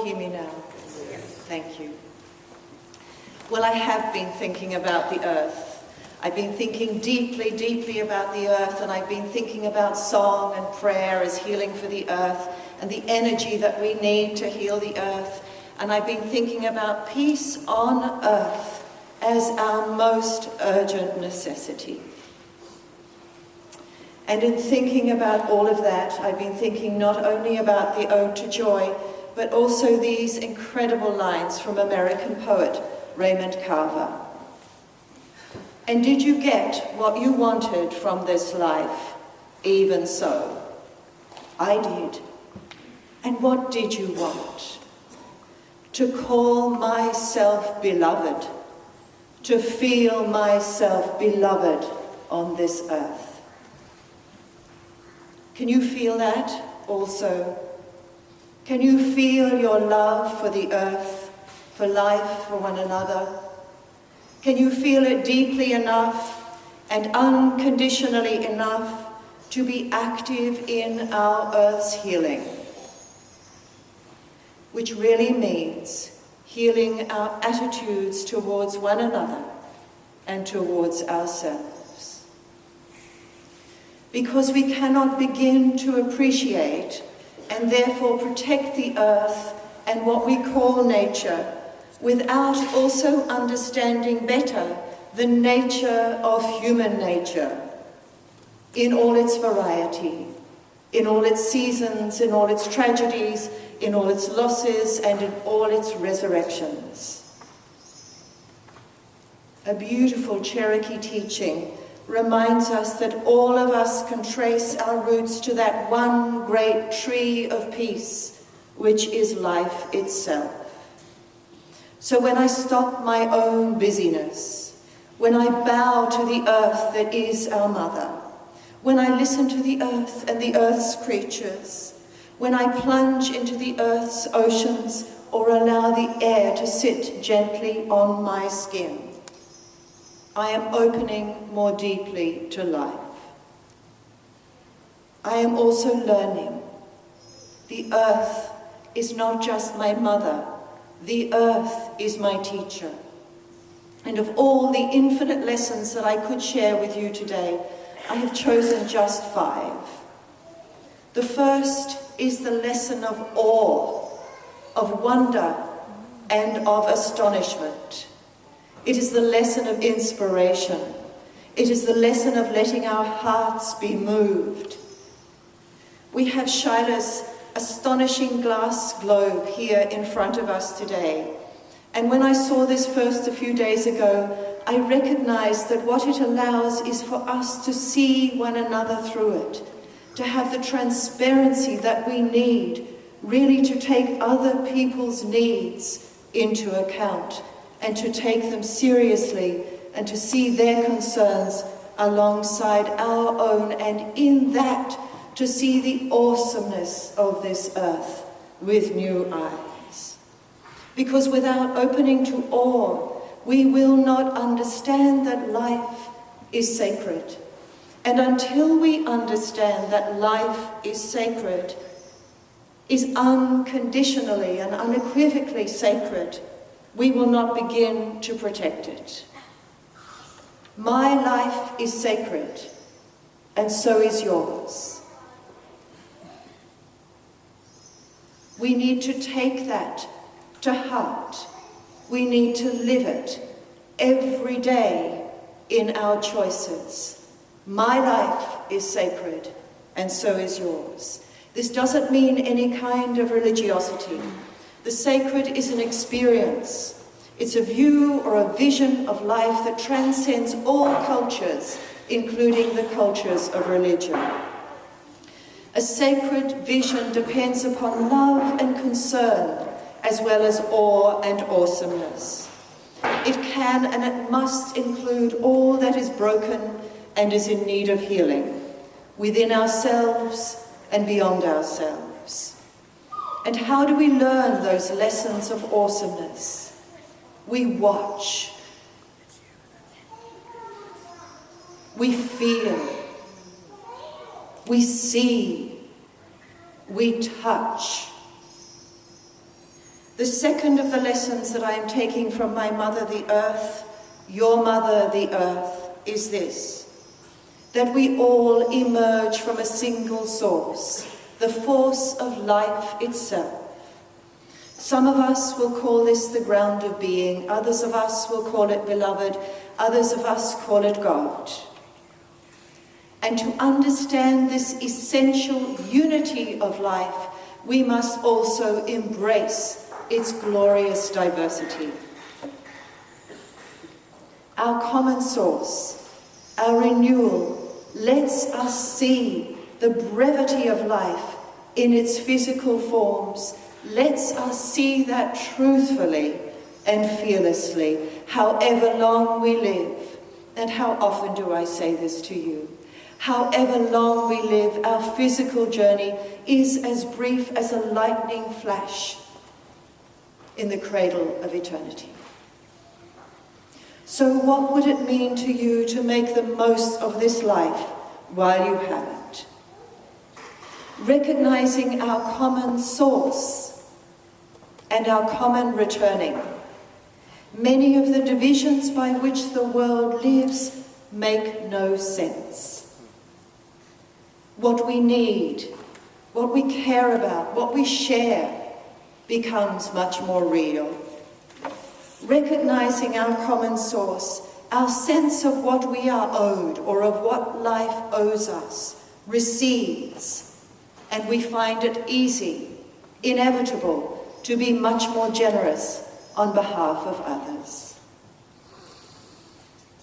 all hear me now? Thank you. Well, I have been thinking about the earth. I've been thinking deeply, deeply about the earth, and I've been thinking about song and prayer as healing for the earth and the energy that we need to heal the earth. And I've been thinking about peace on earth as our most urgent necessity. And in thinking about all of that, I've been thinking not only about the Ode to Joy, but also these incredible lines from American poet Raymond Carver. And did you get what you wanted from this life? Even so. I did. And what did you want? To call myself beloved, to feel myself beloved on this earth. Can you feel that also? Can you feel your love for the earth, for life, for one another? Can you feel it deeply enough and unconditionally enough to be active in our earth's healing? Which really means healing our attitudes towards one another and towards ourselves. Because we cannot begin to appreciate and therefore protect the earth and what we call nature without also understanding better the nature of human nature in all its variety, in all its seasons, in all its tragedies, in all its losses, and in all its resurrections. A beautiful Cherokee teaching reminds us that all of us can trace our roots to that one great tree of peace, which is life itself. So when I stop my own busyness, when I bow to the earth that is our mother, when I listen to the earth and the earth's creatures, when I plunge into the earth's oceans or allow the air to sit gently on my skin, I am opening more deeply to life. I am also learning. The earth is not just my mother, the earth is my teacher. And of all the infinite lessons that I could share with you today, I have chosen just 5. The first is the lesson of awe, of wonder, and of astonishment. It is the lesson of inspiration. It is the lesson of letting our hearts be moved. We have Shiloh's astonishing glass globe here in front of us today. And when I saw this first a few days ago, I recognized that what it allows is for us to see one another through it, to have the transparency that we need, really to take other people's needs into account and to take them seriously and to see their concerns alongside our own, and in that to see the awesomeness of this earth with new eyes. Because without opening to awe, we will not understand that life is sacred. And until we understand that life is sacred, is unconditionally and unequivocally sacred, we will not begin to protect it. My life is sacred, and so is yours. We need to take that to heart. We need to live it every day in our choices. My life is sacred, and so is yours. This doesn't mean any kind of religiosity. The sacred is an experience. It's a view or a vision of life that transcends all cultures, including the cultures of religion. A sacred vision depends upon love and concern, as well as awe and awesomeness. It can and it must include all that is broken and is in need of healing, within ourselves and beyond ourselves. And how do we learn those lessons of awesomeness? We watch. We feel. We see. We touch. The second of the lessons that I am taking from my mother, the earth, your mother, the earth, is this: that we all emerge from a single source, the force of life itself. Some of us will call this the ground of being, others of us will call it beloved, others of us call it God. And to understand this essential unity of life, we must also embrace its glorious diversity. Our common source, our renewal, lets us see the brevity of life in its physical forms, lets us see that truthfully and fearlessly, however long we live. And how often do I say this to you? However long we live, our physical journey is as brief as a lightning flash in the cradle of eternity. So what would it mean to you to make the most of this life while you have it? Recognizing our common source and our common returning. Many of the divisions by which the world lives make no sense. What we need, what we care about, what we share becomes much more real. Recognizing our common source, our sense of what we are owed or of what life owes us recedes, and we find it easy, inevitable, to be much more generous on behalf of others.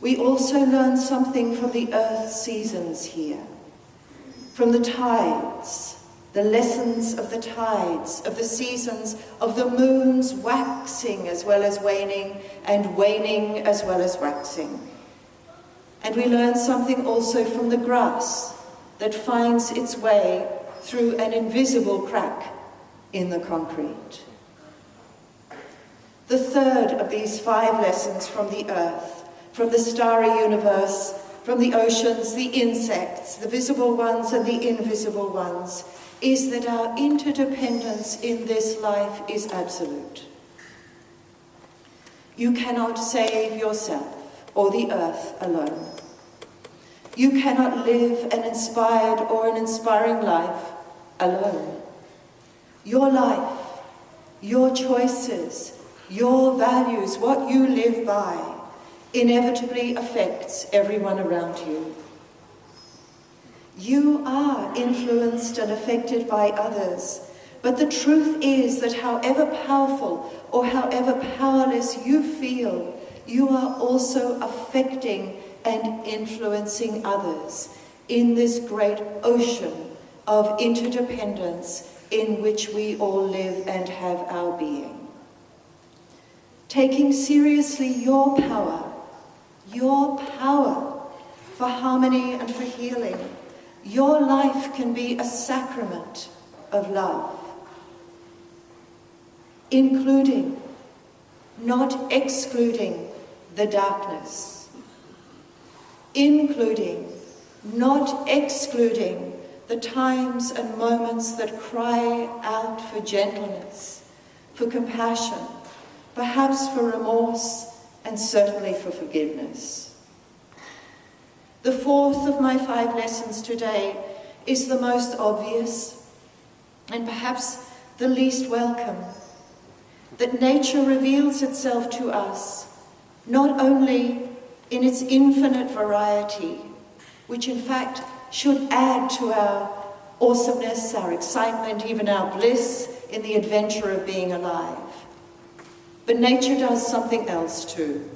We also learn something from the earth seasons here, from the tides, the lessons of the tides, of the seasons, of the moons waxing as well as waning, and waning as well as waxing. And we learn something also from the grass that finds its way through an invisible crack in the concrete. The third of these 5 lessons from the earth, from the starry universe, from the oceans, the insects, the visible ones and the invisible ones, is that our interdependence in this life is absolute. You cannot save yourself or the earth alone. You cannot live an inspired or an inspiring life alone. Your life, your choices, your values, what you live by, inevitably affects everyone around you. You are influenced and affected by others, but the truth is that however powerful or however powerless you feel, you are also affecting and influencing others in this great ocean of interdependence in which we all live and have our being. Taking seriously your power for harmony and for healing, your life can be a sacrament of love, including, not excluding, the darkness, including, not excluding, the times and moments that cry out for gentleness, for compassion, perhaps for remorse, and certainly for forgiveness. The fourth of my 5 lessons today is the most obvious and perhaps the least welcome, that nature reveals itself to us not only in its infinite variety, which in fact should add to our awesomeness, our excitement, even our bliss in the adventure of being alive. But nature does something else too.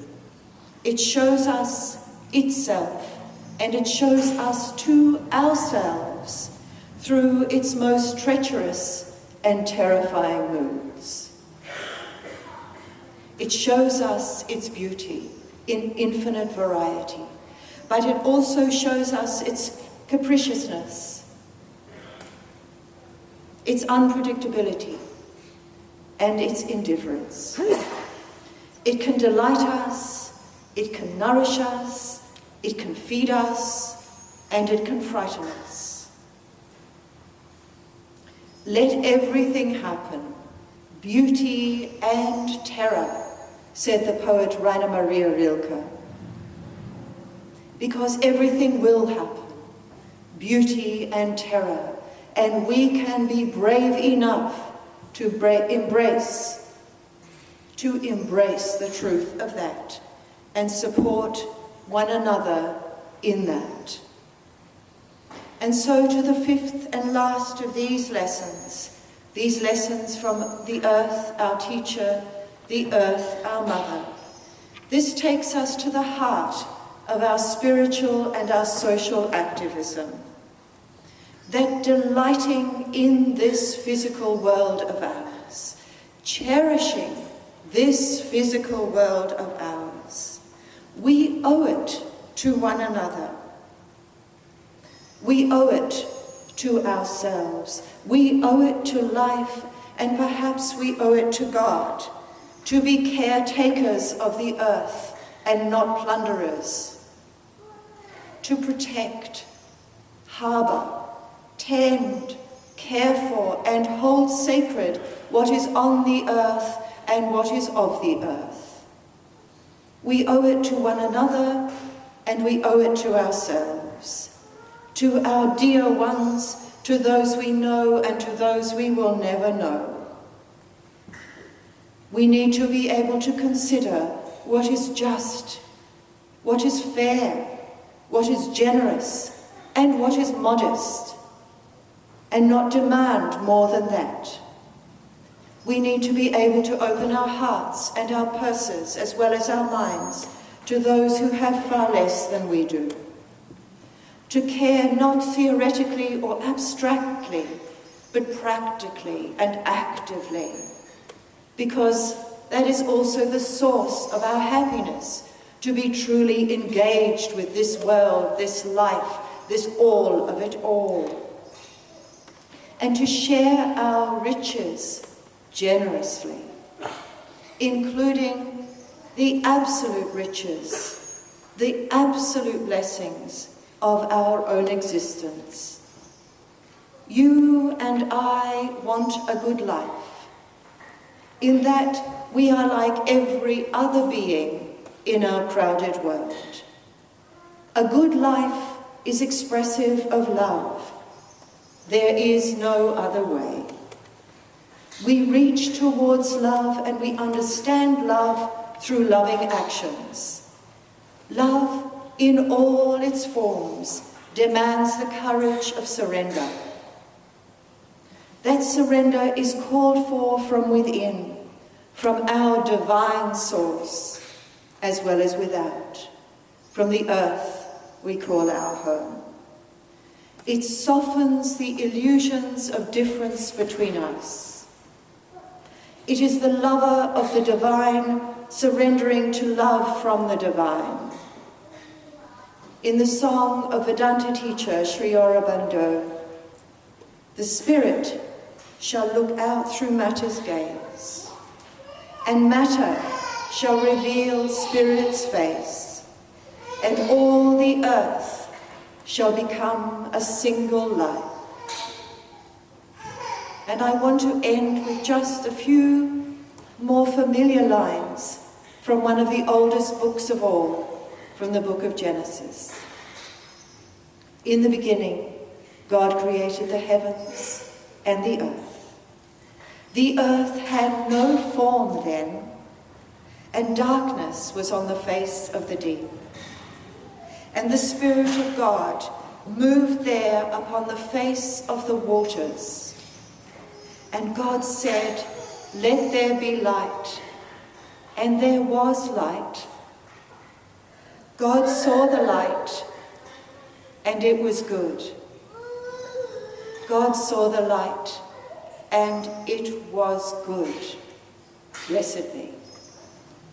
It shows us itself, and it shows us to ourselves through its most treacherous and terrifying moods. It shows us its beauty in infinite variety, but it also shows us its capriciousness, its unpredictability, and its indifference. It can delight us, it can nourish us, it can feed us, and it can frighten us. Let everything happen, beauty and terror, said the poet Rainer Maria Rilke. Because everything will happen, beauty and terror, and we can be brave enough to embrace the truth of that and support one another in that. And so to the fifth and last of these lessons from the earth, our teacher, the earth, our mother. This takes us to the heart of our spiritual and our social activism. That delighting in this physical world of ours, cherishing this physical world of ours, we owe it to one another. We owe it to ourselves. We owe it to life, and perhaps we owe it to God, to be caretakers of the earth and not plunderers, to protect, harbour, tend, care for, and hold sacred what is on the earth and what is of the earth. We owe it to one another, and we owe it to ourselves, to our dear ones, to those we know and to those we will never know. We need to be able to consider what is just, what is fair, what is generous, and what is modest, and not demand more than that. We need to be able to open our hearts and our purses, as well as our minds, to those who have far less than we do. To care not theoretically or abstractly, but practically and actively, because that is also the source of our happiness, to be truly engaged with this world, this life, this all of it all. And to share our riches generously, including the absolute riches, the absolute blessings of our own existence. You and I want a good life, in that we are like every other being in our crowded world. A good life is expressive of love. There is no other way. We reach towards love and we understand love through loving actions. Love, in all its forms, demands the courage of surrender. That surrender is called for from within, from our divine source, as well as without, from the earth we call our home. It softens the illusions of difference between us. It is the lover of the divine surrendering to love from the divine. In the song of Vedanta teacher Sri Aurobindo, the spirit shall look out through matter's gaze, and matter shall reveal spirit's face, and all the earth shall become a single light. And I want to end with just a few more familiar lines from one of the oldest books of all, from the book of Genesis. In the beginning, God created the heavens and the earth. The earth had no form then, and darkness was on the face of the deep. And the Spirit of God moved there upon the face of the waters. And God said, "Let there be light." And there was light. God saw the light, and it was good. God saw the light, and it was good. Blessed be.